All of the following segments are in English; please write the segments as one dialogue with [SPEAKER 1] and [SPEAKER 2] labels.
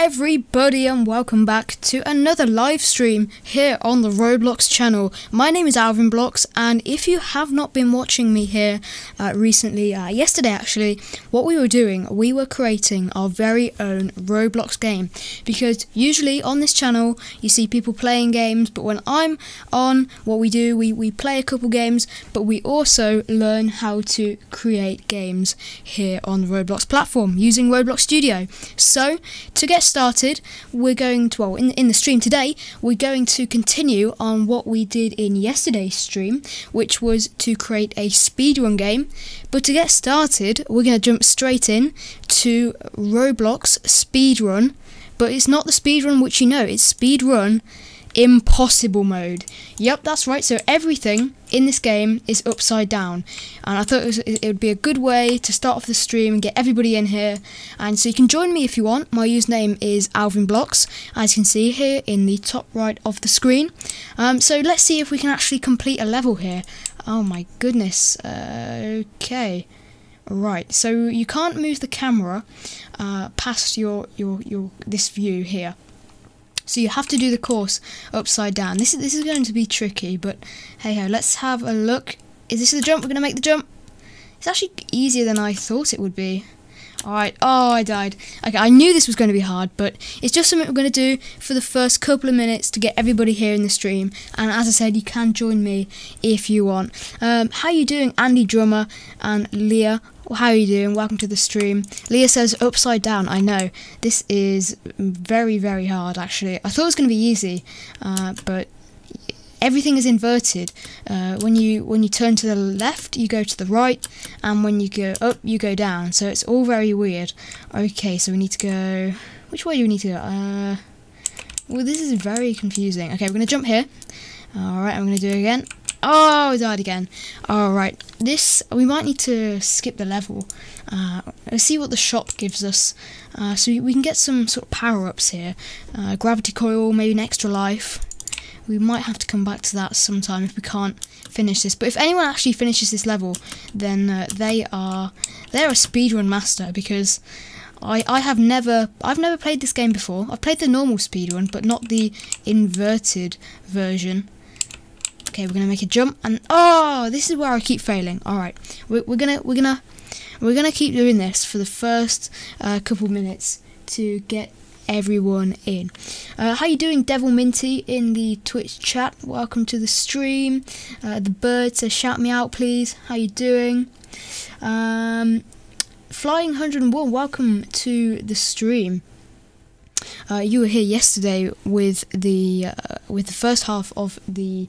[SPEAKER 1] everybody, and welcome back to another live stream here on the Roblox channel. My name is AlvinBloxx, and if you have not been watching me here recently, yesterday actually, what we were doing, we were creating our very own Roblox game, because usually on this channel you see people playing games, but when I'm on, what we do, we play a couple games, but we also learn how to create games here on the Roblox platform using Roblox Studio. So to get started, we're going to, well, in the stream today, we're going to continue on what we did in yesterday's stream, which was to create a speedrun game. But to get started, we're going to jump straight in to Roblox speedrun, but it's not the speedrun which you know, it's speedrun impossible mode. Yep, that's right, so everything in this game is upside down, and I thought it would be a good way to start off the stream and get everybody in here. And so you can join me if you want. My username is AlvinBloxx, as you can see here in the top right of the screen. So let's see if we can actually complete a level here. Oh my goodness. Okay, right, so you can't move the camera past your this view here. So you have to do the course upside down. This is going to be tricky, but hey ho, let's have a look. Is this the jump? We're going to make the jump. It's actually easier than I thought it would be. Alright, oh, I died. Okay, I knew this was going to be hard, but it's just something we're going to do for the first couple of minutes to get everybody here in the stream. And as I said, you can join me if you want. How you doing, Andy Drummer and Leah? Well, how are you doing? Welcome to the stream. Leah says upside down. I know this is very, very hard. Actually, I thought it was going to be easy, but everything is inverted. When you turn to the left, you go to the right, and when you go up, you go down. So it's all very weird. Okay, so we need to go. Which way do we need to go? Well, this is very confusing. Okay, we're going to jump here. All right, I'm going to do it again. Oh, I died again. Alright, we might need to skip the level. Let's see what the shop gives us. So we can get some sort of power-ups here. Gravity coil, maybe an extra life. We might have to come back to that sometime if we can't finish this. But if anyone actually finishes this level, then they're a speedrun master, because I've never played this game before. I've played the normal speedrun, but not the inverted version. Okay, we're gonna make a jump, and oh, this is where I keep failing. All right, we're gonna keep doing this for the first couple minutes to get everyone in. How you doing, Devil Minty, in the Twitch chat? Welcome to the stream. The bird says, "Shout me out, please." How you doing? Flying 101, welcome to the stream. You were here yesterday with the first half of the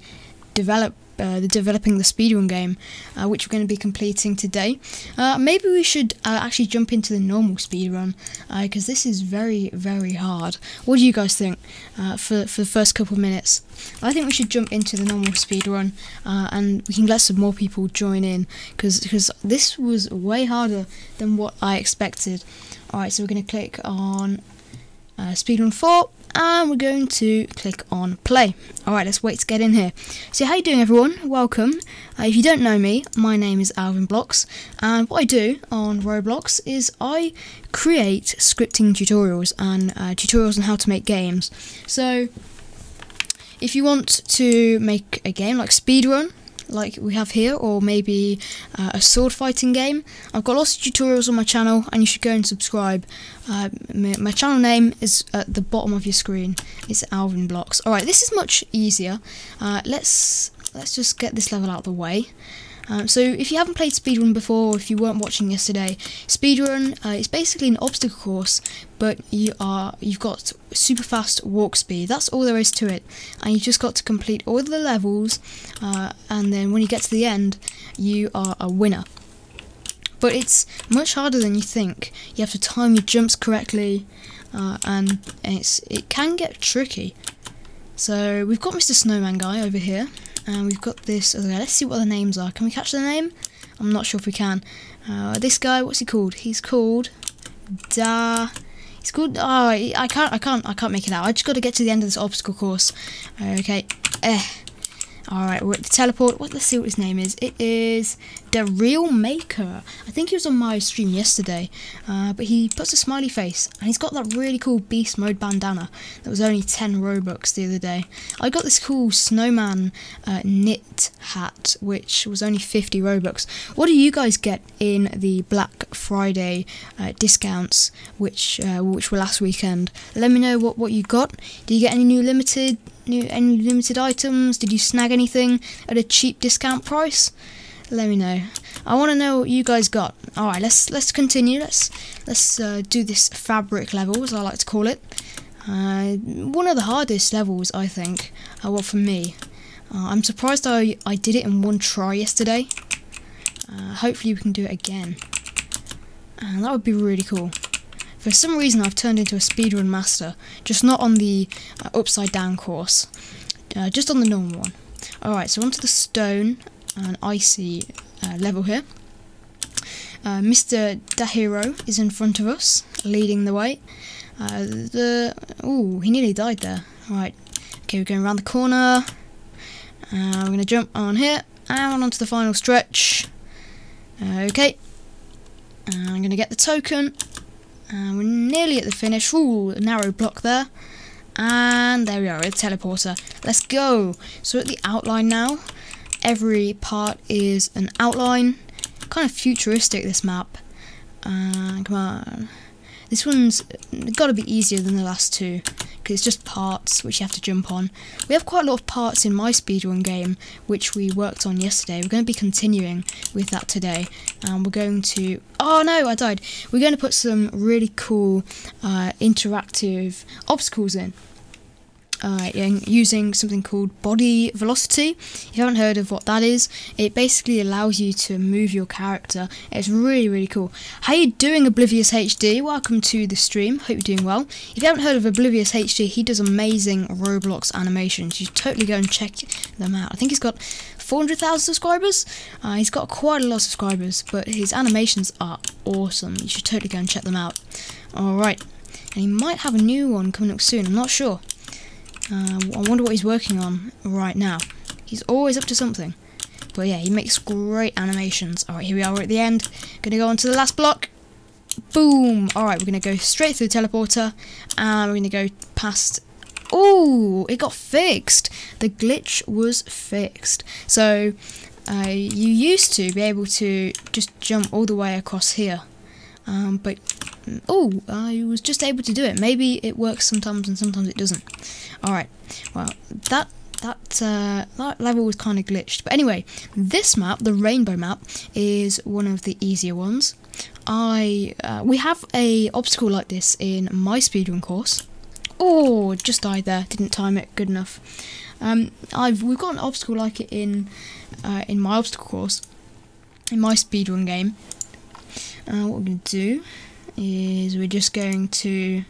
[SPEAKER 1] developing the speedrun game, which we're going to be completing today. Maybe we should actually jump into the normal speedrun, because this is very, very hard. What do you guys think for the first couple of minutes? I think we should jump into the normal speedrun, and we can let some more people join in, because this was way harder than what I expected. Alright, so we're going to click on speedrun 4, and we're going to click on play. Alright, let's wait to get in here. So how you doing, everyone? Welcome. If you don't know me, my name is AlvinBloxx, and what I do on Roblox is I create scripting tutorials and tutorials on how to make games. So if you want to make a game like speedrun, like we have here, or maybe a sword fighting game, I've got lots of tutorials on my channel, and you should go and subscribe. My channel name is at the bottom of your screen. It's AlvinBloxx. Alright, this is much easier. Let's just get this level out of the way. So if you haven't played speedrun before, or if you weren't watching yesterday, speedrun is basically an obstacle course, but you've got super fast walk speed. That's all there is to it, and you've just got to complete all the levels, and then when you get to the end, you are a winner. But it's much harder than you think. You have to time your jumps correctly, and it can get tricky. So we've got Mr. Snowman guy over here. And we've got this. Okay, let's see what the names are. Can we catch the name? I'm not sure if we can. This guy, what's he called? He's called He's called. Oh, I can't make it out. I just got to get to the end of this obstacle course. Okay. Alright, we're at the teleport. Let's see what his name is. It is The Real Maker. I think he was on my stream yesterday, but he puts a smiley face, and he's got that really cool Beast Mode bandana that was only 10 Robux the other day. I got this cool snowman knit hat, which was only 50 Robux. What do you guys get in the Black Friday discounts, which were last weekend? Let me know what you got. Did you get any limited items? Did you snag anything at a cheap discount price? Let me know. I want to know what you guys got. All right, let's continue. Let's do this fabric level, as I like to call it. One of the hardest levels, I think. Well, for me, I'm surprised I did it in one try yesterday. Hopefully we can do it again, and that would be really cool. For some reason, I've turned into a speedrun master, just not on the upside down course, just on the normal one. Alright, so onto the stone and icy level here. Mr. Dahiro is in front of us, leading the way. Ooh, he nearly died there. Alright, okay, we're going around the corner. We're going to jump on here, and onto the final stretch. Okay, I'm going to get the token. We're nearly at the finish. Ooh, a narrow block there. And there we are, a teleporter. Let's go. So we're at the outline now. Every part is an outline. Kind of futuristic, this map. Come on. This one's got to be easier than the last two, because it's just parts which you have to jump on. We have quite a lot of parts in my speedrun game, which we worked on yesterday. We're going to be continuing with that today. And we're going to... Oh no, I died. We're going to put some really cool interactive obstacles in. Using something called body velocity. If you haven't heard of what that is, it basically allows you to move your character. It's really cool. How you doing, Oblivious HD? Welcome to the stream. Hope you're doing well. If you haven't heard of Oblivious HD, he does amazing Roblox animations. You should totally go and check them out. I think he's got 400,000 subscribers. He's got quite a lot of subscribers, but his animations are awesome. You should totally go and check them out. Alright, and he might have a new one coming up soon. I'm not sure. I wonder what he's working on right now. He's always up to something. But yeah, he makes great animations. Alright, here we are, we're at the end. Gonna go on to the last block. Boom! Alright, we're gonna go straight through the teleporter. And we're gonna go past... Oh, it got fixed! The glitch was fixed. So, you used to be able to just jump all the way across here. But... Oh, I was just able to do it. Maybe it works sometimes and sometimes it doesn't. Alright, well, that level was kind of glitched. But anyway, this map, the rainbow map, is one of the easier ones. We have a obstacle like this in my speedrun course. Oh, just died there. Didn't time it good enough. We've got an obstacle like it in my obstacle course, in my speedrun game. What we're going to do is we're just going to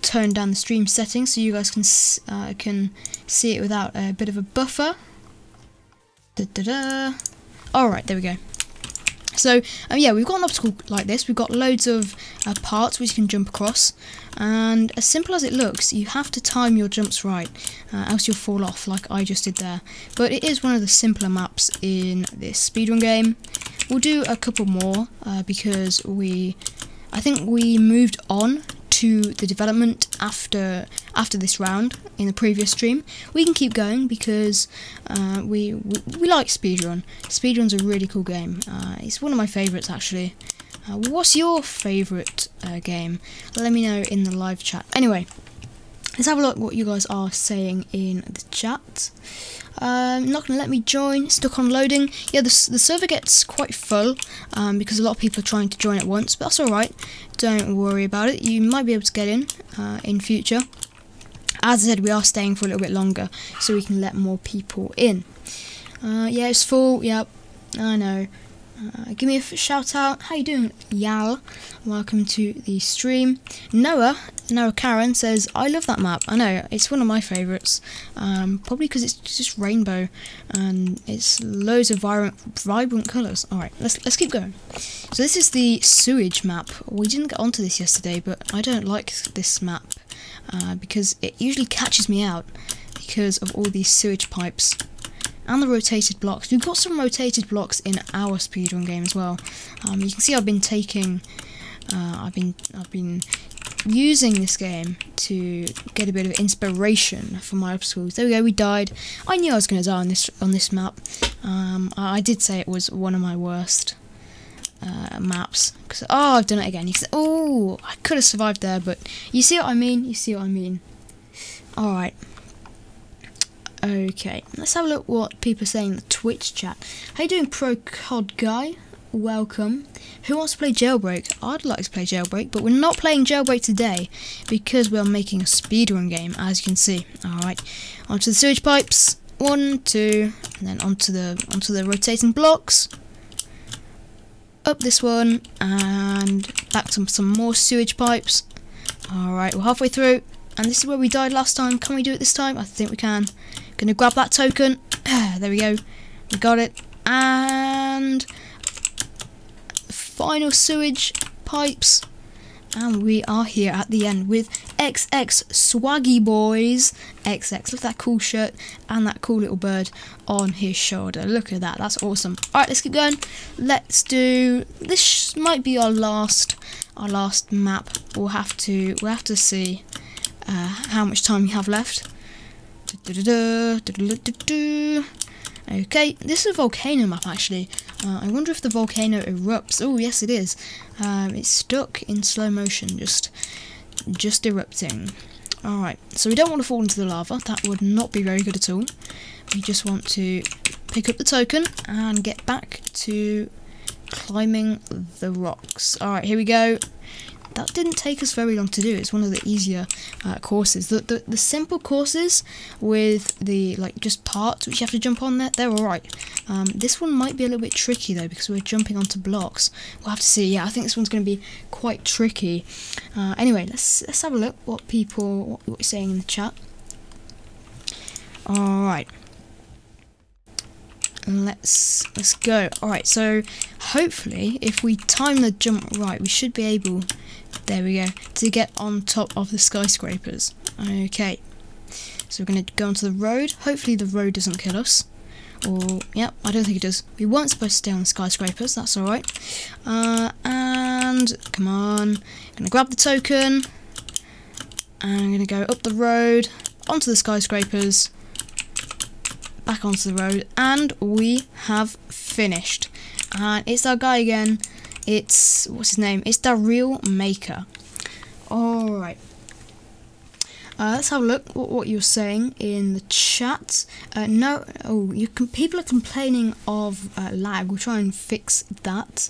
[SPEAKER 1] turn down the stream settings so you guys can see it without a bit of a buffer. Alright, there we go. So, yeah, we've got an obstacle like this. We've got loads of parts which you can jump across. And as simple as it looks, you have to time your jumps right, else you'll fall off like I just did there. But it is one of the simpler maps in this speedrun game. We'll do a couple more because I think we moved on to the development after this round in the previous stream. We can keep going because we like speedrun. Speedrun's a really cool game. It's one of my favourites actually. What's your favourite game? Let me know in the live chat. Anyway, let's have a look what you guys are saying in the chat. Not going to let me join, stuck on loading. Yeah, the server gets quite full because a lot of people are trying to join at once, but that's alright. Don't worry about it. You might be able to get in future. As I said, we are staying for a little bit longer so we can let more people in. Yeah, it's full. Yep, I know. Give me a shout out. How you doing, Yal? Welcome to the stream. Noah Karen says, I love that map. I know, it's one of my favourites. Probably because it's just rainbow and it's loads of vibrant colours. Alright, let's keep going. So this is the sewage map. We didn't get onto this yesterday, but I don't like this map because it usually catches me out because of all these sewage pipes. and the rotated blocks. We've got some rotated blocks in our speedrun game as well. You can see I've been taking, I've been using this game to get a bit of inspiration for my obstacles. There we go. We died. I knew I was going to die on this map. I did say it was one of my worst maps. Cause, oh, I've done it again. Oh, I could have survived there, but you see what I mean. You see what I mean. All right. Okay, let's have a look what people are saying in the Twitch chat. How you doing, Pro COD guy? Welcome. Who wants to play Jailbreak? I'd like to play Jailbreak, but we're not playing Jailbreak today because we're making a speedrun game, as you can see. Alright, onto the sewage pipes. 1, 2, and then onto the rotating blocks. Up this one, and back to some more sewage pipes. Alright, we're halfway through, and this is where we died last time. Can we do it this time? I think we can. Gonna grab that token. There we go. We got it. And final sewage pipes. And we are here at the end with XX Swaggy Boys. XX, look at that cool shirt and that cool little bird on his shoulder. Look at that, that's awesome. Alright, let's keep going. Let's do, this might be our last map. We'll have to see how much time we have left. Okay, this is a volcano map actually. I wonder if the volcano erupts. Oh yes it is. It's stuck in slow motion, just erupting. Alright, so we don't want to fall into the lava. That would not be very good at all. We just want to pick up the token and get back to climbing the rocks. Alright, here we go. That didn't take us very long to do. It's one of the easier courses. The simple courses with the just parts which you have to jump on, they're alright. This one might be a little bit tricky though because we're jumping onto blocks. We'll have to see. Yeah, I think this one's going to be quite tricky. Anyway, let's have a look what you're saying in the chat. Alright. Let's go. Alright, so hopefully if we time the jump right, we should be able, there we go, to get on top of the skyscrapers. Okay, so we're going to go onto the road. Hopefully the road doesn't kill us. Or, yeah, I don't think it does. We weren't supposed to stay on the skyscrapers, that's alright. And, come on, I'm going to grab the token. And I'm going to go up the road, onto the skyscrapers, back onto the road, and we have finished. And it's our guy again. It's, what's his name? It's the Real Maker. Alright. Let's have a look what you're saying in the chat. No, people are complaining of lag. We'll try and fix that.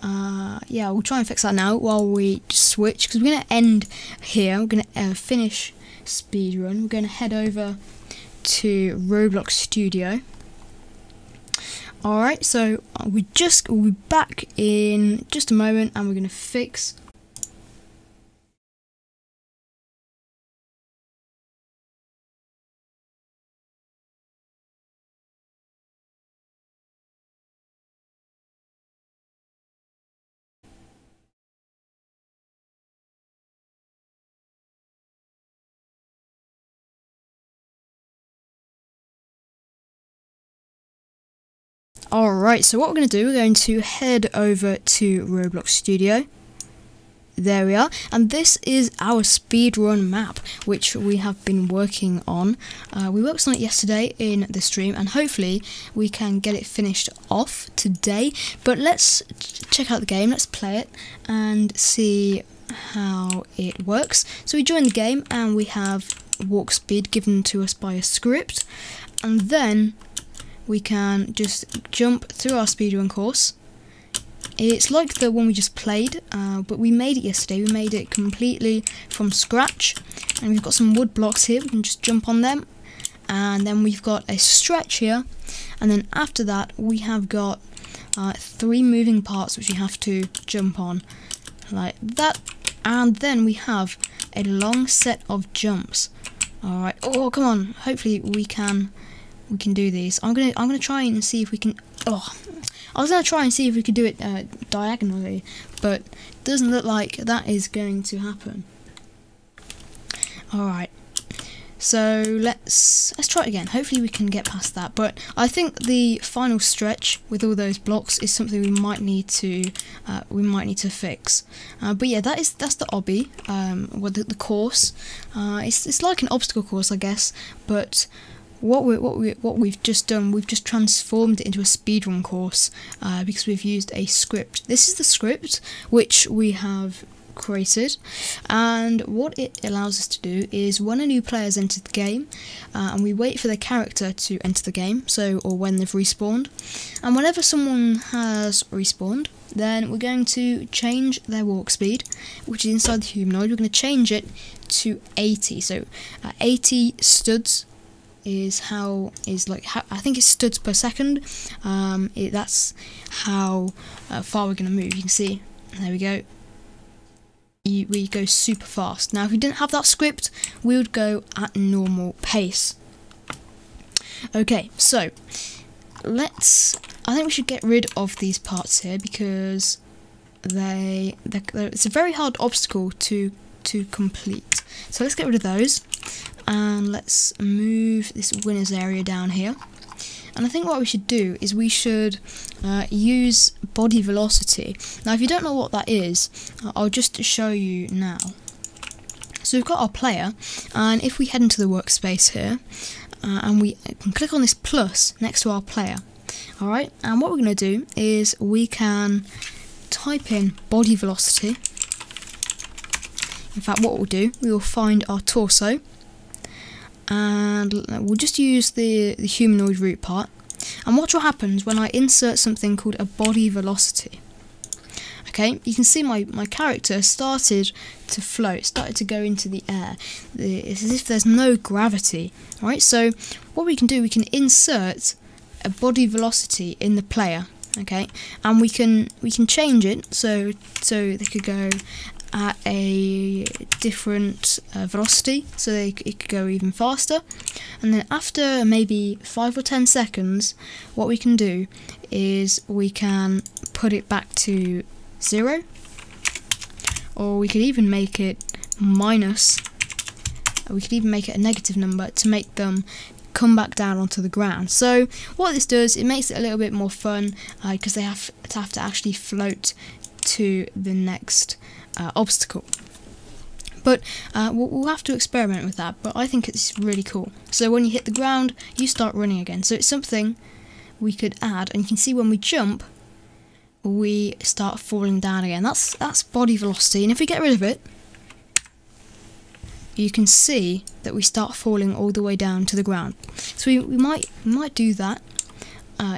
[SPEAKER 1] Yeah, we'll try and fix that now while we switch, because we're going to end here. We're going to finish speedrun. We're going to head over to Roblox Studio. Alright, so we'll be back in just a moment and we're going to fix. Alright, so what we're going to do, we're going to head over to Roblox Studio. There we are, and this is our speedrun map, which we have been working on. We worked on it yesterday in the stream, and hopefully we can get it finished off today. But let's check out the game, let's play it, and see how it works. So we join the game, and we have walk speed given to us by a script, and then we can just jump through our speedrun course. It's like the one we just played, but we made it yesterday. We made it completely from scratch, and we've got some wood blocks here. We can just jump on them, and then we've got a stretch here, and then after that we have got 3 moving parts which we have to jump on, like that, and then we have a long set of jumps. All right. Oh, come on. Hopefully we can do these. I'm gonna try and see if we can. Oh, I was gonna try and see if we could do it diagonally, but it doesn't look like that is going to happen. All right. So let's try it again. Hopefully we can get past that. But I think the final stretch with all those blocks is something we might need to fix. But yeah, that's the obby. Well, the course. It's like an obstacle course, I guess. But what we've just done, we've just transformed it into a speedrun course because we've used a script. This is the script which we have created, and what it allows us to do is when a new player's entered the game, and we wait for their character to enter the game, or when they've respawned, and whenever someone has respawned, then we're going to change their walk speed, which is inside the humanoid. We're going to change it to 80. So 80 studs is I think it's studs per second. That's how far we're going to move. You can see, there we go. We go super fast. Now if we didn't have that script, we would go at normal pace. Okay, so I think we should get rid of these parts here because it's a very hard obstacle to complete. So let's get rid of those, and let's move this winners area down here. And I think what we should do is we should use body velocity. Now if you don't know what that is, I'll just show you now. So we've got our player, and if we head into the workspace here, and we can click on this plus next to our player. Alright, and what we're going to do is we can type in body velocity. In fact, what we'll do, we will find our torso, and we'll just use the humanoid root part, and watch what happens when I insert something called a body velocity. Okay, you can see my character started to float, started to go into the air. It's as if there's no gravity. Alright, so what we can do, we can insert a body velocity in the player, okay, and we can change it so they could go at a different velocity, so it could go even faster. And then after maybe 5 or 10 seconds, what we can do is we can put it back to 0, or we could even make it minus. We could even make it a negative number to make them come back down onto the ground. So what this does, it makes it a little bit more fun because they have to actually float to the next obstacle. But we'll have to experiment with that, but I think it's really cool. So when you hit the ground, you start running again. So it's something we could add, and you can see when we jump, we start falling down again. That's body velocity, and if we get rid of it, you can see that we start falling all the way down to the ground. So we might do that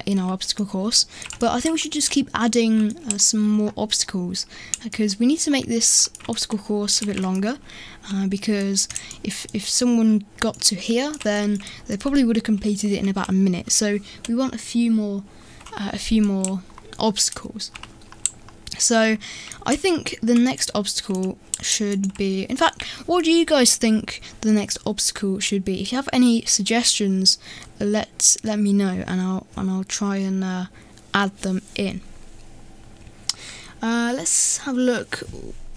[SPEAKER 1] in our obstacle course, but I think we should just keep adding some more obstacles, because we need to make this obstacle course a bit longer, because if someone got to here, then they probably would have completed it in about a minute. So we want a few more obstacles. So I think the next obstacle should be, in fact, what do you guys think the next obstacle should be? If you have any suggestions, let me know, and I'll try and add them in. Let's have a look.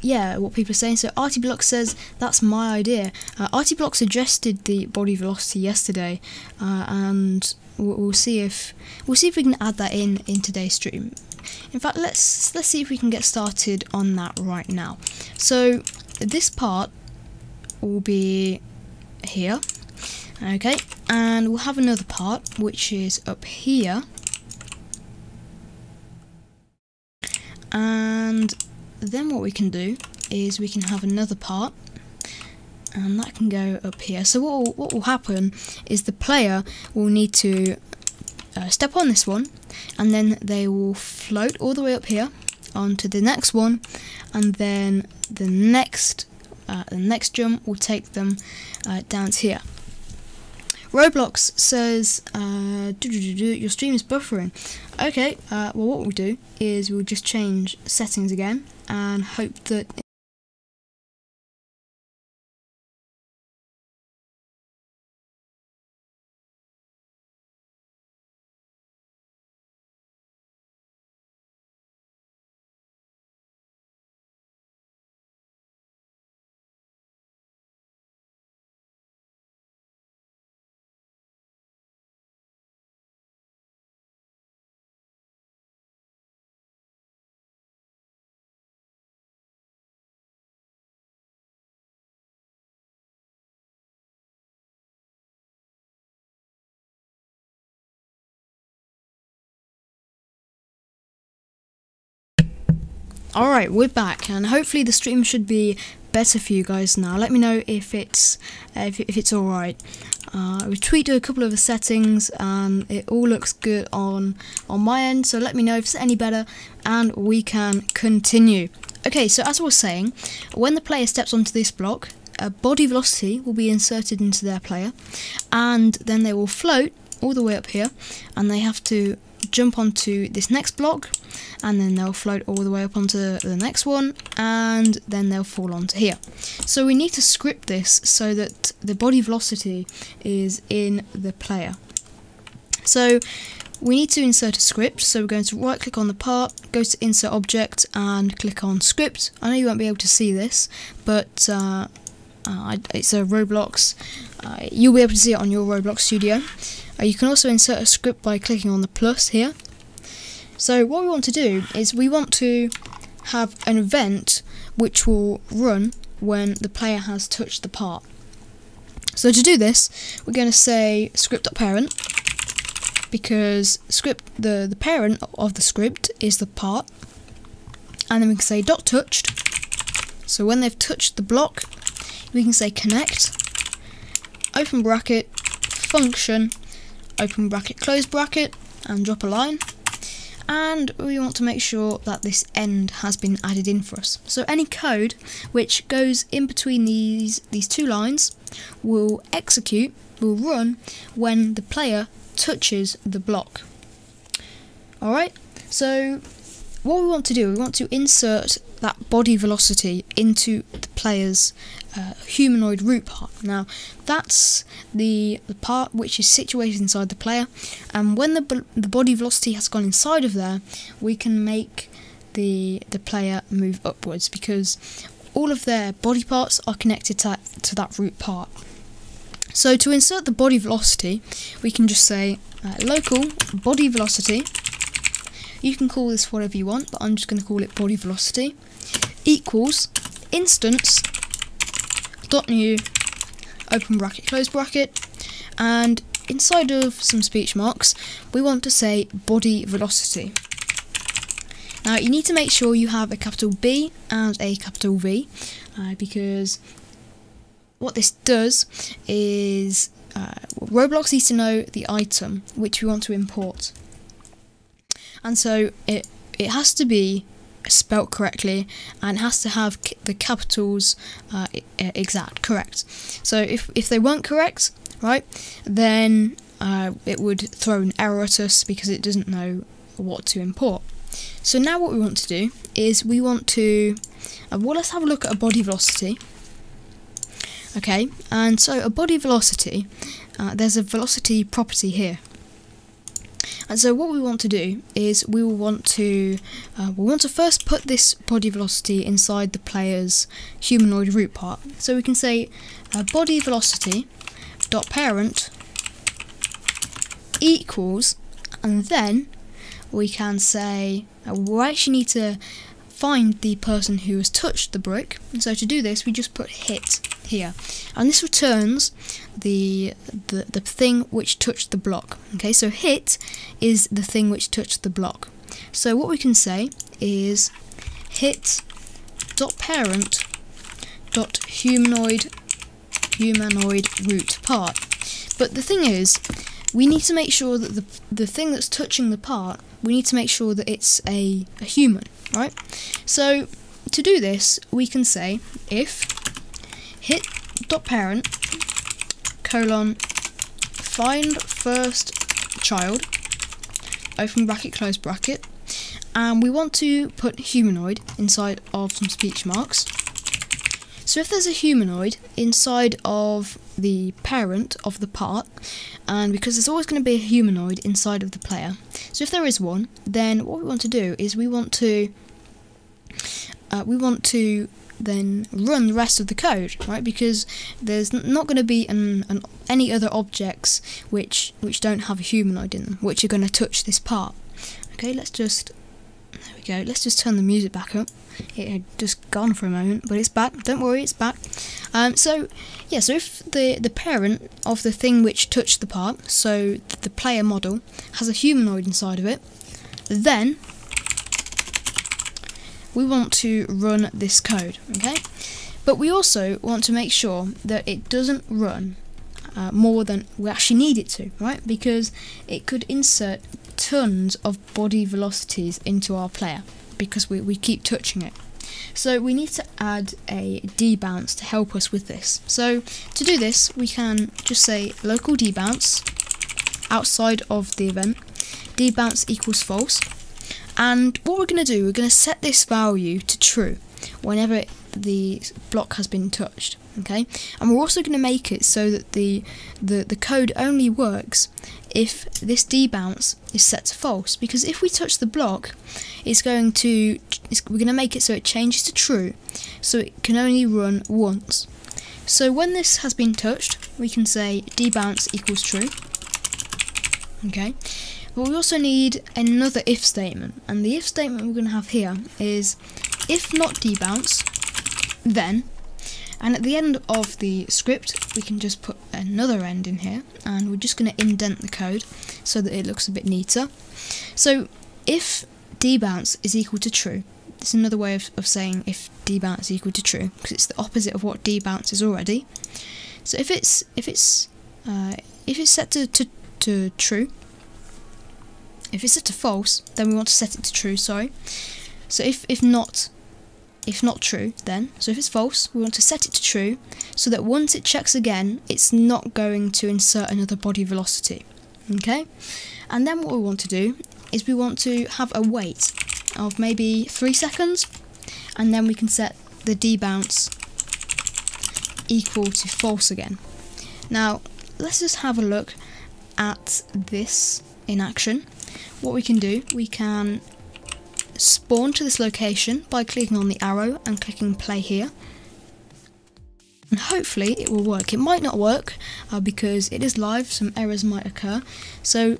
[SPEAKER 1] Yeah, what people are saying. So AlvinBloxx says that's my idea. AlvinBloxx suggested the body velocity yesterday, and we'll see if we can add that in today's stream. In fact, let's see if we can get started on that right now. So this part will be here, okay, and we'll have another part which is up here, and then what we can do is we can have another part, and that can go up here. So what will happen is the player will need to step on this one, and then they will float all the way up here onto the next one, and then the next jump will take them down to here. Roblox says your stream is buffering. Okay, well what we'll do is we'll just change settings again and hope that Alright, we're back, and hopefully the stream should be better for you guys now. Let me know if it's alright. We tweaked a couple of the settings and it all looks good on my end, so let me know if it's any better and we can continue. Okay, so as I was saying, when the player steps onto this block, a body velocity will be inserted into their player, and then they will float all the way up here, and they have to jump onto this next block, and then they'll float all the way up onto the next one, and then they'll fall onto here. So we need to script this so that the body velocity is in the player. So we need to insert a script, so we're going to right click on the part, go to insert object and click on script. I know you won't be able to see this, but it's a Roblox, you'll be able to see it on your Roblox Studio. You can also insert a script by clicking on the plus here. So what we want to do is we want to have an event which will run when the player has touched the part. So to do this, we're going to say script.parent, because the parent of the script is the part, and then we can say .touched. So when they've touched the block, we can say connect, open bracket, function, open bracket, close bracket, and drop a line. And we want to make sure that this end has been added in for us. So any code which goes in between these two lines will run when the player touches the block. Alright, so what we want to do, we want to insert that body velocity into the player's humanoid root part. Now that's the part which is situated inside the player, and when the body velocity has gone inside of there, we can make the player move upwards, because all of their body parts are connected to that root part. So to insert the body velocity, we can just say local body velocity. You can call this whatever you want, but I'm just going to call it body velocity, equals instance .new, open bracket, close bracket, and inside of some speech marks, we want to say body velocity. Now you need to make sure you have a capital B and a capital V, because what this does is Roblox needs to know the item which we want to import, and so it has to be spelt correctly and has to have the capitals correct. So if they weren't correct, right, then it would throw an error at us because it doesn't know what to import. So now what we want to do is we want to let's have a look at a body velocity. Okay, and so a body velocity, there's a velocity property here. And so what we want to do is we want to first put this body velocity inside the player's humanoid root part. So we can say body velocity dot parent equals, and then we can say we actually need to find the person who has touched the brick. And so to do this, we just put hit here, and this returns the thing which touched the block. Okay, so hit is the thing which touched the block. So what we can say is hit dot parent dot humanoid root part. But the thing is, we need to make sure that the thing that's touching the part, we need to make sure that it's a human, right? So to do this, we can say if hit.parent : find first child, open bracket, close bracket, and we want to put humanoid inside of some speech marks. So if there's a humanoid inside of the parent of the part, and because there's always going to be a humanoid inside of the player, so if there is one, then what we want to do is we want to then run the rest of the code, right? Because there's not going to be any other objects which don't have a humanoid in them, which are going to touch this part. Okay, there we go. Let's just turn the music back up. It had just gone for a moment, but it's back. Don't worry, it's back. So if the parent of the thing which touched the part, so the player model, has a humanoid inside of it, then we want to run this code, okay? But we also want to make sure that it doesn't run more than we actually need it to, right? Because it could insert tons of body velocities into our player because we keep touching it. So we need to add a debounce to help us with this. So to do this, we can just say local debounce outside of the event, debounce equals false. And what we're going to do, we're going to set this value to true whenever the block has been touched, okay? And we're also going to make it so that the code only works if this debounce is set to false, because if we touch the block, we're going to make it so it changes to true, so it can only run once. So when this has been touched, we can say debounce equals true, okay? But we also need another if statement, and the if statement we're going to have here is if not debounce, then, and at the end of the script we can just put another end in here, and we're just going to indent the code so that it looks a bit neater. So if debounce is equal to true, it's another way of saying if debounce is equal to true, because it's the opposite of what debounce is already. So if it's set to true, if it's set to false, then we want to set it to true, sorry. So if not true, then, so if it's false, we want to set it to true, so that once it checks again, it's not going to insert another body velocity, okay? And then what we want to do is we want to have a wait of maybe 3 seconds, and then we can set the debounce equal to false again. Now, let's just have a look at this in action. What we can do, we can spawn to this location by clicking on the arrow and clicking play here, and hopefully it will work. It might not work because it is live, some errors might occur, so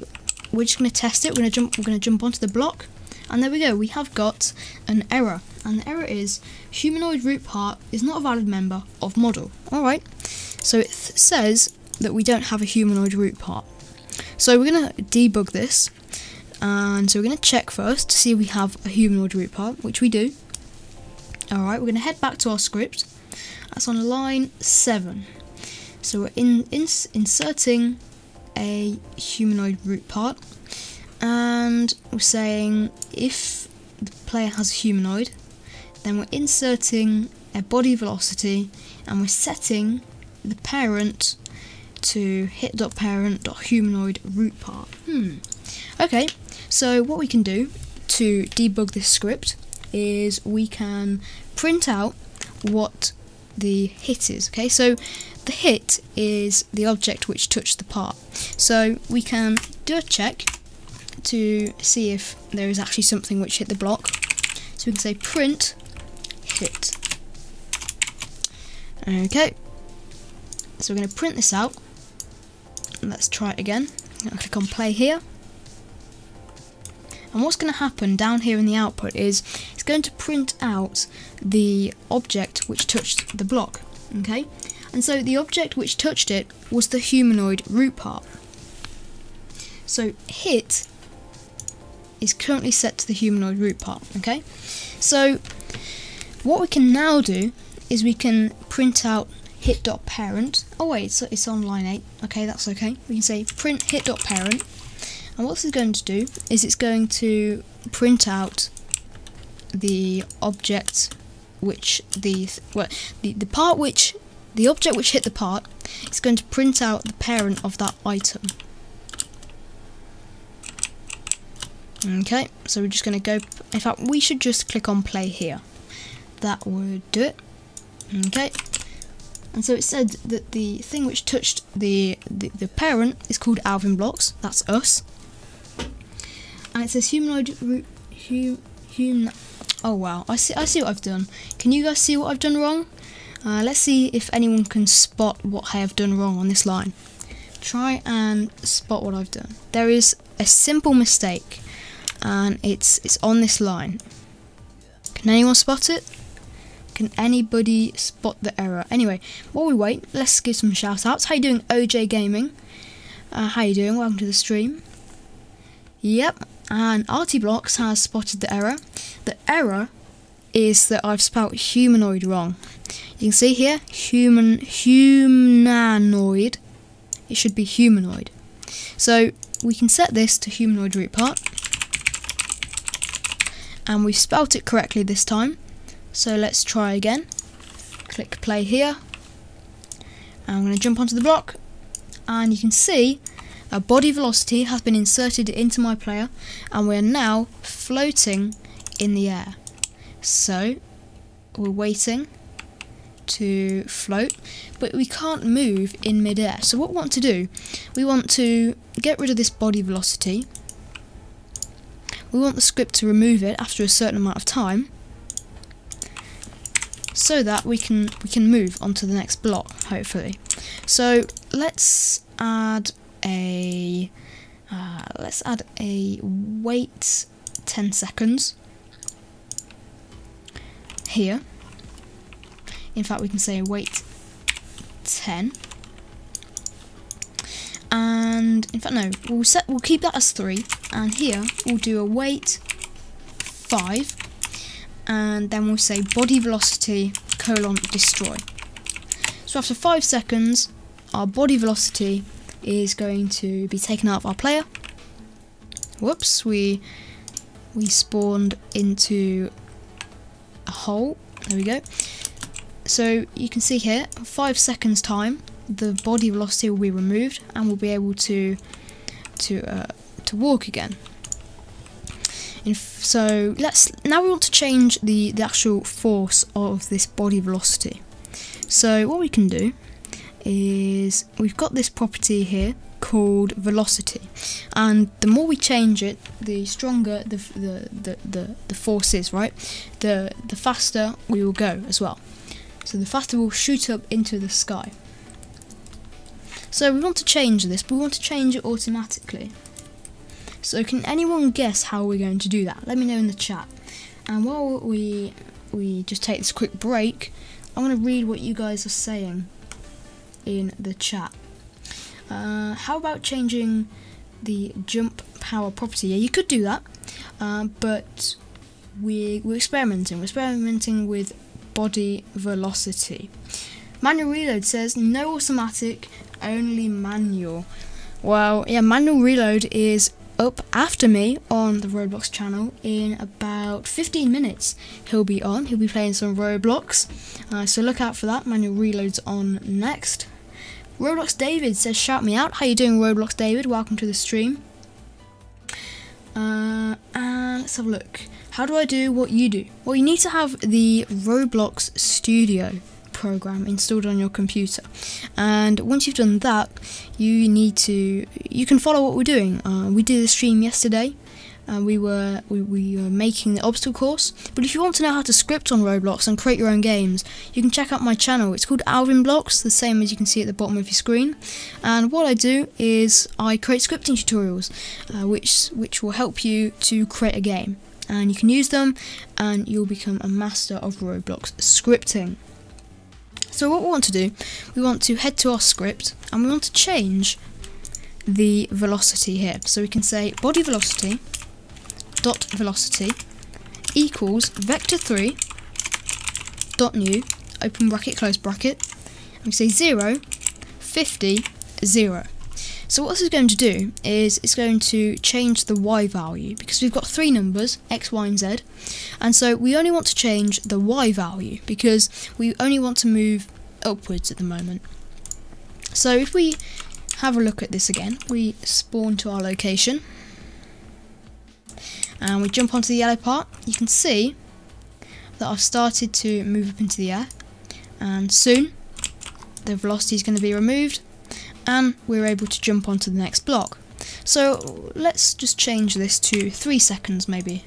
[SPEAKER 1] we're just going to test it. We're going to jump onto the block, and there we go, we have got an error, and the error is humanoid root part is not a valid member of model. Alright, so it says that we don't have a humanoid root part, so we're going to debug this. And so we're going to check first to see if we have a humanoid root part, which we do. Alright, we're going to head back to our script. That's on line 7. So we're inserting a humanoid root part, and we're saying if the player has a humanoid, then we're inserting a body velocity, and we're setting the parent to hit.parent.humanoid root part. Okay, so what we can do to debug this script is we can print out what the hit is. Okay, so the hit is the object which touched the part. So we can do a check to see if there is actually something which hit the block. So we can say print hit. Okay, so we're going to print this out. Let's try it again. I'm going to click on play here. And what's going to happen down here in the output is it's going to print out the object which touched the block, okay? And so the object which touched it was the humanoid root part. So hit is currently set to the humanoid root part, okay? So what we can now do is we can print out hit.parent. Oh wait, so it's on line 8. Okay, that's okay. We can say print hit.parent. And what this is going to do is it's going to print out the object which the object which hit the part. It's going to print out the parent of that item. Okay, so we're just going to go. In fact, we should just click on play here. That would do it. Okay. And so it said that the thing which touched the parent is called AlvinBloxx. That's us. And it says humanoid root oh wow, I see what I've done. Can you guys see what I've done wrong? Let's see if anyone can spot what I have done wrong on this line. Try and spot what I've done. There is a simple mistake, and it's on this line. Can anyone spot it? Can anybody spot the error? Anyway, while we wait, let's give some shout outs. How you doing, OJ Gaming? How you doing? Welcome to the stream. Yep, and AlvinBloxx has spotted the error. The error is that I've spelt humanoid wrong. You can see here, humanoid. It should be humanoid. So we can set this to humanoid root part, and we've spelt it correctly this time. So let's try again. Click play here. And I'm going to jump onto the block, and you can see a body velocity has been inserted into my player, and we're now floating in the air. So we're waiting to float, but we can't move in mid-air. So what we want to do, we want to get rid of this body velocity. We want the script to remove it after a certain amount of time, so that we can move onto the next block, hopefully. So let's add a wait 10 seconds here. In fact, we can say wait 10, and in fact no, we'll keep that as 3, and here we'll do a wait 5, and then we'll say body velocity : destroy. So after 5 seconds, our body velocity is going to be taken out of our player. Whoops, we spawned into a hole. There we go. So you can see here, 5 seconds time, the body velocity will be removed, and we'll be able to walk again. So now we want to change the actual force of this body velocity. So what we can do is, we've got this property here called velocity, and the more we change it, the stronger the force is, right? The faster we will go as well. So the faster we'll shoot up into the sky. So we want to change this, but we want to change it automatically. So can anyone guess how we're going to do that? Let me know in the chat. And while we just take this quick break, I'm going to read what you guys are saying in the chat. How about changing the jump power property? Yeah, you could do that, but we're experimenting. We're experimenting with body velocity. Manual reload says no automatic, only manual. Well, yeah, manual reload is up after me on the Roblox channel in about 15 minutes. He'll be playing some Roblox, so look out for that. Manual reload's on next. Roblox David says shout me out. How you doing, Roblox David? Welcome to the stream. And let's have a look. How do I do what you do? Well, you need to have the Roblox Studio program installed on your computer, and once you've done that, you can follow what we're doing. We did a stream yesterday, and we were making the obstacle course. But if you want to know how to script on Roblox and create your own games, you can check out my channel. It's called AlvinBloxx, the same as you can see at the bottom of your screen. And what I do is I create scripting tutorials, which will help you to create a game, and you can use them, and you'll become a master of Roblox scripting. So what we want to do, we want to head to our script, and we want to change the velocity here. So we can say body velocity dot velocity equals vector3 dot new open bracket close bracket, and we say 0 50 0. So what this is going to do is it's going to change the y value, because we've got 3 numbers, x, y and z, and so we only want to change the y value because we only want to move upwards at the moment. So if we have a look at this again, we spawn to our location and we jump onto the yellow part. You can see that I've started to move up into the air, and soon the velocity is going to be removed and we're able to jump onto the next block. So let's just change this to 3 seconds maybe.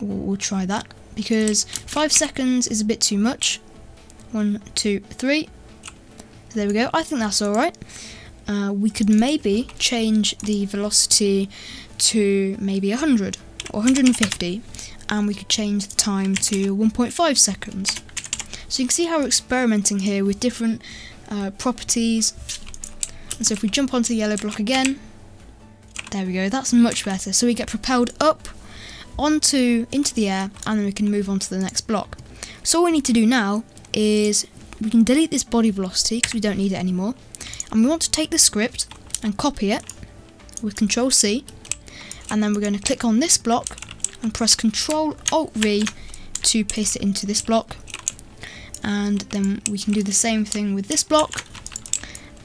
[SPEAKER 1] We'll try that, because 5 seconds is a bit too much. 1, 2, 3. There we go. I think that's alright. We could maybe change the velocity to maybe 100 or 150, and we could change the time to 1.5 seconds. So you can see how we're experimenting here with different properties. And so if we jump onto the yellow block again, there we go, that's much better. So we get propelled up into the air, and then we can move on to the next block. So all we need to do now is we can delete this body velocity because we don't need it anymore, and we want to take the script and copy it with Control C, and then we're going to click on this block and press Control Alt V to paste it into this block, and then we can do the same thing with this block,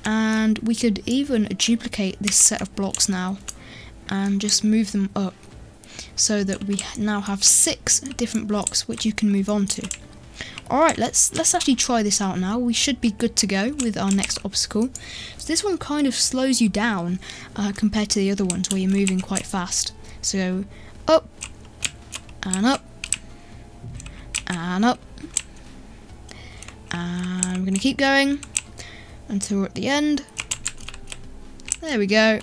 [SPEAKER 1] and we could even duplicate this set of blocks now and just move them up so that we now have 6 different blocks which you can move on to. Alright, let's actually try this out now. We should be good to go with our next obstacle. So this one kind of slows you down compared to the other ones where you're moving quite fast. So up and up and up, and we're going to keep going until we're at the end. There we go.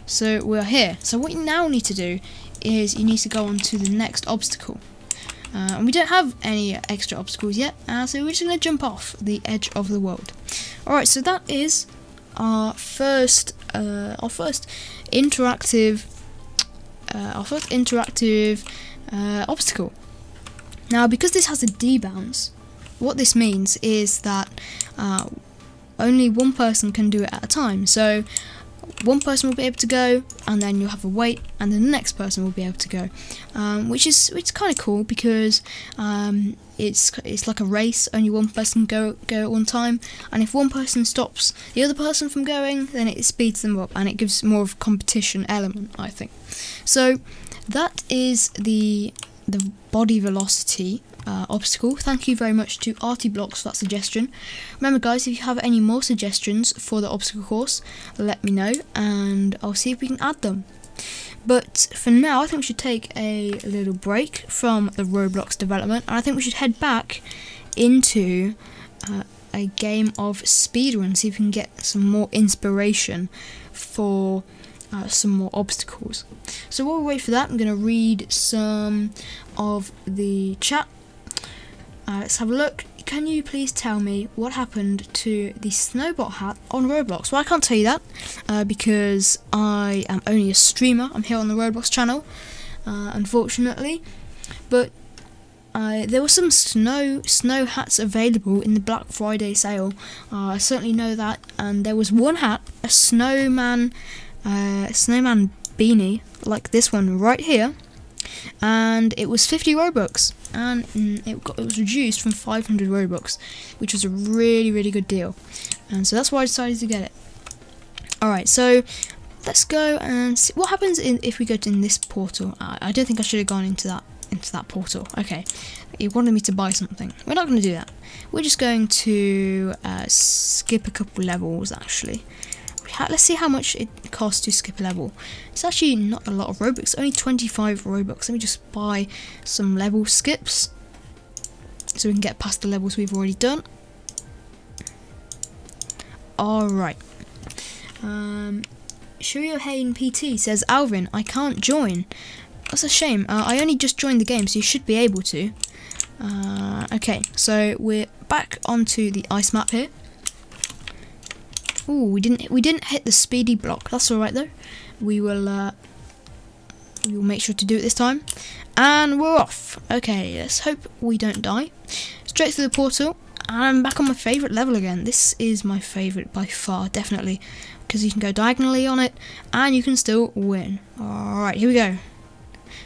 [SPEAKER 1] So we're here. So what you now need to do is you need to go on to the next obstacle. And we don't have any extra obstacles yet, so we're just going to jump off the edge of the world. Alright, so that is our first interactive obstacle. Now, because this has a D-bounce, what this means is that only one person can do it at a time. So one person will be able to go, and then you'll have a wait, and then the next person will be able to go, which is kind of cool because it's like a race. Only one person can go at one time, and if one person stops the other person from going, then it speeds them up and it gives more of a competition element, I think. So that is the body velocity obstacle. Thank you very much to AlvinBloxx for that suggestion. Remember guys, if you have any more suggestions for the obstacle course, let me know and I'll see if we can add them. But for now, I think we should take a little break from the Roblox development, and I think we should head back into a game of speedrun, see if we can get some more inspiration for some more obstacles. So while we wait for that, I'm going to read some of the chat. Let's have a look. Can you please tell me what happened to the Snowbot hat on Roblox? Well, I can't tell you that because I am only a streamer. I'm here on the Roblox channel, unfortunately. But there were some snow hats available in the Black Friday sale. I certainly know that. And there was one hat, a snowman beanie, like this one right here, and it was 50 Robux, and it was reduced from 500 Robux, which was a really good deal, and so that's why I decided to get it. Alright, so let's go and see what happens if we go in this portal. I don't think I should have gone into that portal. Okay, you wanted me to buy something. We're not going to do that. We're just going to skip a couple levels actually. Let's see how much it costs to skip a level. It's actually not a lot of Robux, only 25 Robux. Let me just buy some level skips so we can get past the levels we've already done. Alright. Shiryo Hain PT says, Alvin, I can't join. That's a shame. I only just joined the game, so you should be able to. Okay, so we're back onto the ice map here. Ooh, we didn't hit the speedy block. That's all right though. We will make sure to do it this time, and we're off. Okay, let's hope we don't die. Straight through the portal, and I'm back on my favourite level again. This is my favourite by far, definitely, because you can go diagonally on it, and you can still win. All right, here we go.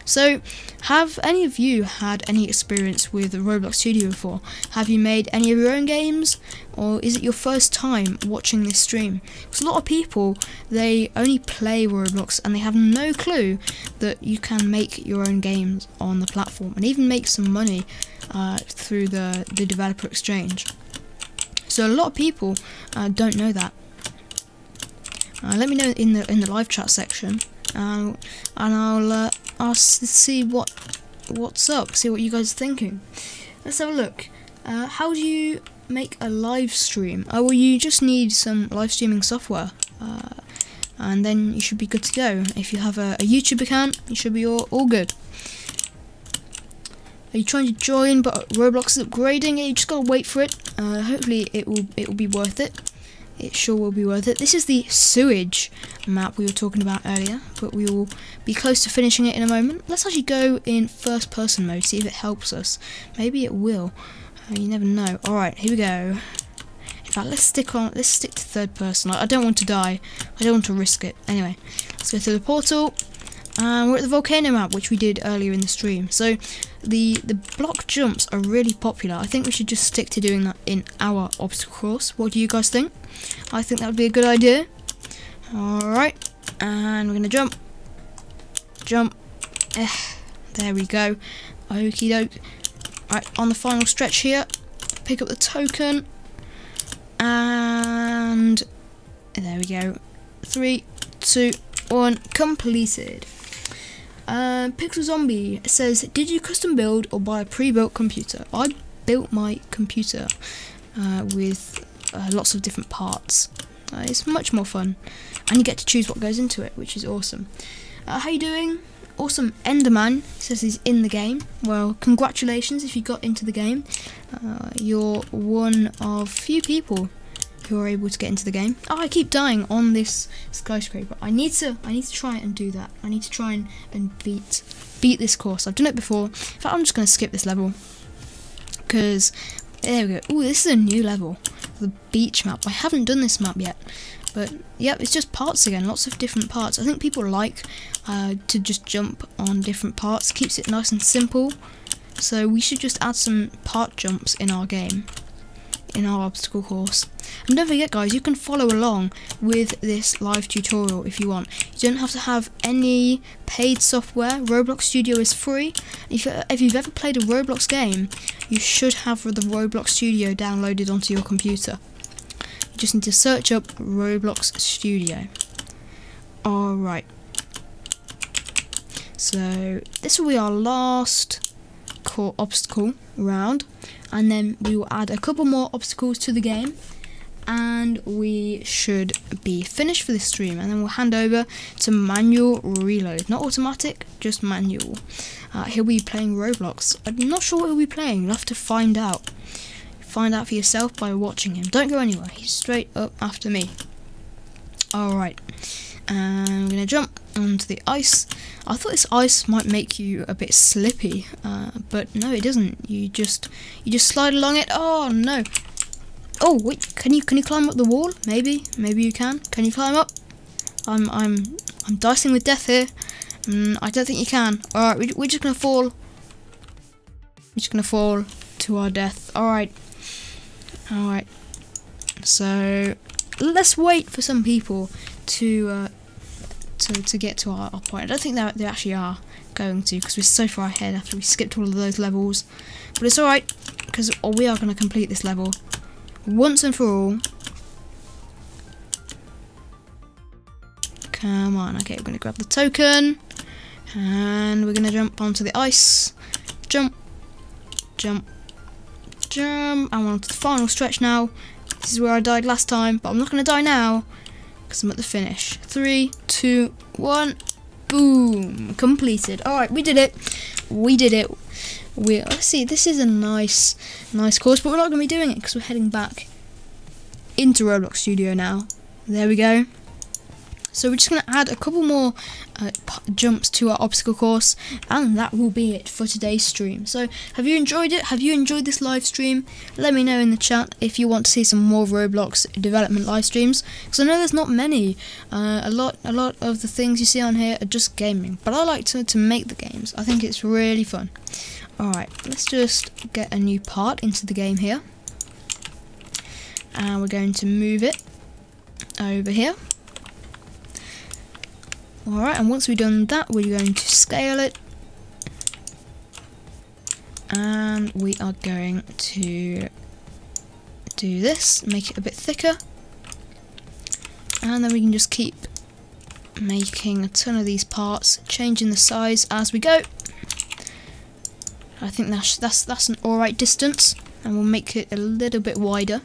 [SPEAKER 1] So, have any of you had any experience with Roblox Studio before? Have you made any of your own games? Or is it your first time watching this stream? Because a lot of people, they only play Roblox and they have no clue that you can make your own games on the platform and even make some money through the developer exchange. So a lot of people don't know that. Let me know in the live chat section, and I'll see what's up, see what you guys are thinking. Let's have a look. How do you make a live stream? Well, you just need some live streaming software, and then you should be good to go. If you have a YouTube account, you should be all good. Are you trying to join but Roblox is upgrading? Yeah, you just gotta wait for it. Hopefully it will be worth it. it sure will be worth it. This is the sewage map we were talking about earlier, but we will be close to finishing it in a moment. Let's actually go in first person mode, see if it helps us. Maybe it will. You never know. Alright, here we go. In fact, let's stick to third person. I don't want to die. I don't want to risk it. Anyway, let's go through the portal. And we're at the volcano map, which we did earlier in the stream. So the block jumps are really popular. I think we should just stick to doing that in our obstacle course. What do you guys think? I think that would be a good idea. Alright, and we're going to jump. Jump. There we go. Okie doke. Alright, on the final stretch here, pick up the token. And there we go. 3, 2, 1, completed. Pixel Zombie says, did you custom build or buy a pre-built computer? I built my computer with lots of different parts. It's much more fun, and you get to choose what goes into it, which is awesome. How you doing? Awesome. Enderman says he's in the game. Well, congratulations if you got into the game. You're one of few people who are able to get into the game. Oh, I keep dying on this skyscraper. I need to try and do that. I need to try and beat this course. I've done it before. In fact, I'm just going to skip this level because there we go. Oh, this is a new level, the beach map. I haven't done this map yet, but yep, it's just parts again. Lots of different parts. I think people like to just jump on different parts. Keeps it nice and simple. So we should just add some part jumps in our game, in our obstacle course. And don't forget guys, you can follow along with this live tutorial if you want. You don't have to have any paid software. Roblox Studio is free. If you've ever played a Roblox game, you should have the Roblox Studio downloaded onto your computer. You just need to search up Roblox Studio. Alright, so this will be our last core obstacle round, and then we will add a couple more obstacles to the game, and we should be finished for this stream, and then we'll hand over to manual reload. Not automatic, just manual. He'll be playing Roblox. I'm not sure what he'll be playing. You'll have to find out. Find out for yourself by watching him. Don't go anywhere. He's straight up after me. Alright. And I'm going to jump onto the ice. I thought this ice might make you a bit slippy, but no, it doesn't. You just slide along it. Oh no! Oh wait, can you climb up the wall? Maybe you can. Can you climb up? I'm dicing with death here. I don't think you can. All right, we're just gonna fall. We're just gonna fall to our death. All right. So let's wait for some people to get to our point. I don't think they actually are going to, because we're so far ahead after we skipped all of those levels. But it's alright, because we are going to complete this level once and for all. Come on. Okay, we're going to grab the token, and we're going to jump onto the ice. Jump, jump, jump, and we're on to the final stretch now. This is where I died last time, but I'm not going to die now, because I'm at the finish. 3, 2, 1, boom, completed. Alright, we did it. Let's see, this is a nice course, but we're not going to be doing it because we're heading back into Roblox Studio now. There we go. So we're just going to add a couple more jumps to our obstacle course, and that will be it for today's stream. So have you enjoyed it? Have you enjoyed this live stream? Let me know in the chat if you want to see some more Roblox development live streams, because I know there's not many. A lot of the things you see on here are just gaming, but I like to make the games. I think it's really fun. Alright, let's just get a new part into the game here, and we're going to move it over here. Alright, and once we've done that, we're going to scale it, and we are going to do this, make it a bit thicker, and then we can just keep making a ton of these parts, changing the size as we go. I think that's an alright distance, and we'll make it a little bit wider,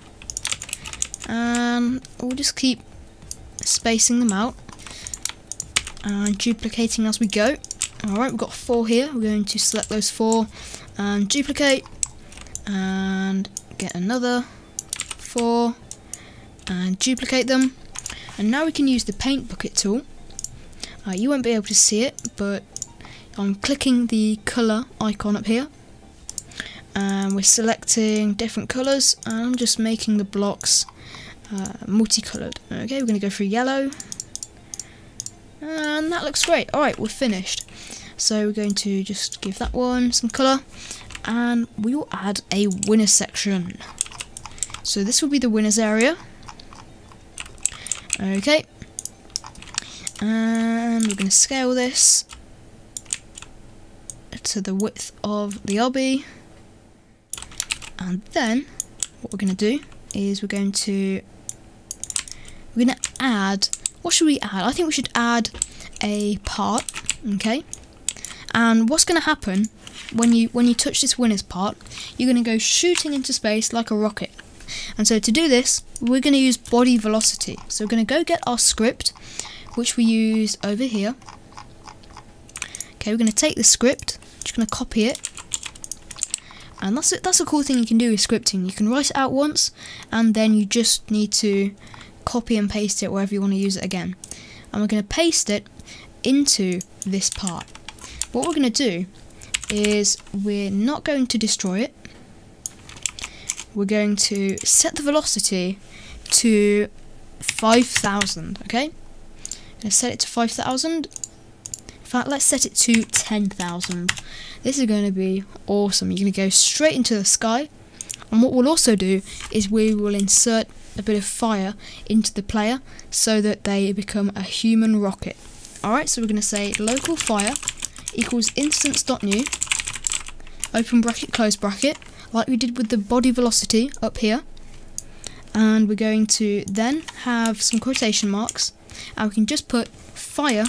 [SPEAKER 1] and we'll just keep spacing them out and duplicating as we go. Alright, we've got 4 here. We're going to select those 4 and duplicate, and get another 4, and duplicate them. And now we can use the paint bucket tool. You won't be able to see it, but I'm clicking the colour icon up here, and we're selecting different colours, and I'm just making the blocks multicoloured. Okay, we're going to go through yellow, and that looks great. Alright, we're finished. So we're going to just give that one some colour, and we will add a winners section. So this will be the winners area. Okay, and we're going to scale this to the width of the obby, and then what we're going to do is we're going to add, what should we add? I think we should add a part. Okay, and what's going to happen when you touch this winners part, you're going to go shooting into space like a rocket. And so to do this, we're going to use body velocity. So we're going to go get our script, which we use over here. Okay, we're going to take the script, just going to copy it. And that's a cool thing you can do with scripting. You can write it out once, and then you just need to copy and paste it wherever you want to use it again. And we're going to paste it into this part. What we're going to do is we're not going to destroy it. We're going to set the velocity to 5,000, okay? I'm going to set it to 5,000. In fact, let's set it to 10,000. This is going to be awesome. You're going to go straight into the sky. And what we'll also do is we will insert a bit of fire into the player so that they become a human rocket. Alright, so we're going to say local fire equals instance.new, open bracket, close bracket, like we did with the body velocity up here. And we're going to then have some quotation marks, and we can just put fire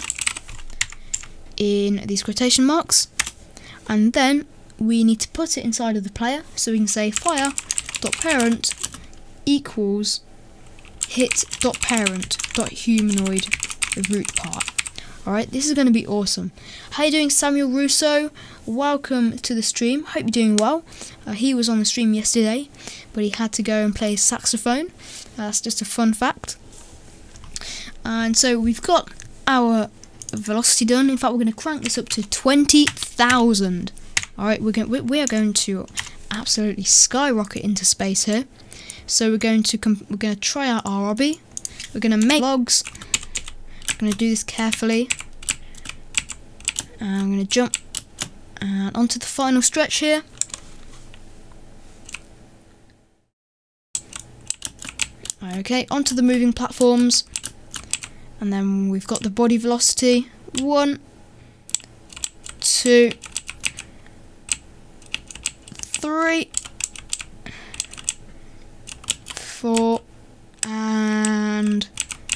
[SPEAKER 1] in these quotation marks, and then we need to put it inside of the player, so we can say fire.parent equals hit.parent.humanoid root part. Alright, this is going to be awesome. How you doing, Samuel Russo? Welcome to the stream. Hope you're doing well. He was on the stream yesterday, but he had to go and play saxophone. That's just a fun fact. And so we've got our velocity done. In fact, we're going to crank this up to 20,000. Alright, we are going to absolutely skyrocket into space here. So we're going to try out our obby. We're going to make logs. I'm going to do this carefully, and I'm going to jump and onto the final stretch here. Okay, onto the moving platforms, and then we've got the body velocity. 1, 2, 3, 4, and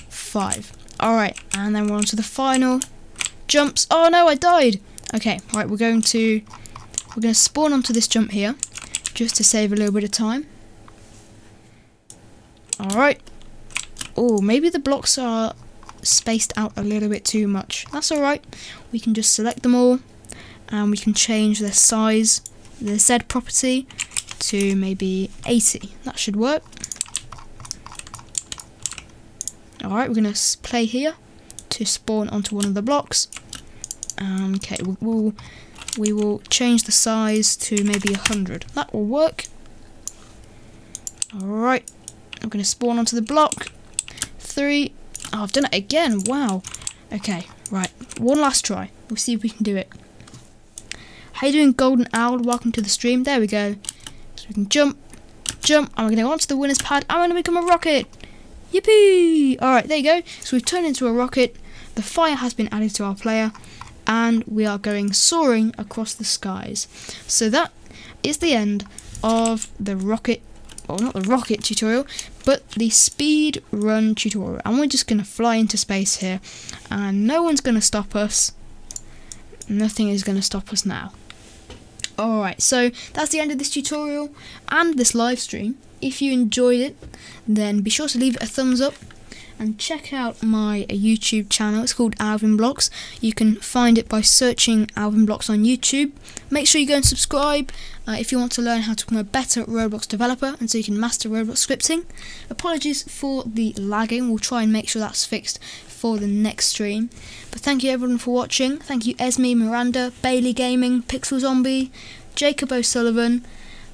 [SPEAKER 1] 5. Alright, and then we're on to the final jumps. Oh no, I died! Okay, right, we're going to spawn onto this jump here, just to save a little bit of time. Alright. Oh, maybe the blocks are spaced out a little bit too much. That's alright. We can just select them all, and we can change their size, the Z property, to maybe 80. That should work. Alright, we're going to play here to spawn onto one of the blocks. Okay, we will change the size to maybe 100. That will work. Alright, I'm going to spawn onto the block. 3. Oh, I've done it again. Wow. Okay, right. One last try. We'll see if we can do it. How you doing, Golden Owl? Welcome to the stream. There we go. So we can jump, and we're going to go onto the winner's pad. I'm going to become a rocket. Yippee! Alright, there you go. So we've turned into a rocket. The fire has been added to our player, and we are going soaring across the skies. So that is the end of the rocket, well, not the rocket tutorial, but the speed run tutorial. And we're just going to fly into space here, and no one's going to stop us. Nothing is going to stop us now. Alright, so that's the end of this tutorial and this live stream. If you enjoyed it, then be sure to leave it a thumbs up, and check out my YouTube channel. It's called AlvinBloxx. You can find it by searching AlvinBloxx on YouTube. Make sure you go and subscribe if you want to learn how to become a better Roblox developer and so you can master Roblox scripting. Apologies for the lagging, we'll try and make sure that's fixed for the next stream. But thank you everyone for watching. Thank you Esme, Miranda, Bailey Gaming, Pixel Zombie, Jacob O'Sullivan.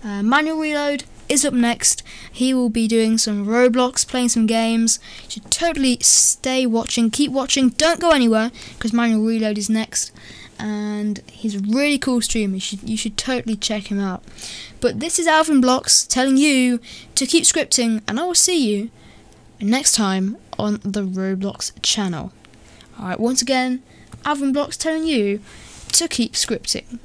[SPEAKER 1] Manual Reload is up next. He will be doing some Roblox, playing some games. You should totally stay watching, keep watching, don't go anywhere because Manual Reload is next. And he's a really cool streamer. You should totally check him out. But this is AlvinBloxx telling you to keep scripting, and I will see you next time on the Roblox channel. Alright, once again, AlvinBloxx telling you to keep scripting.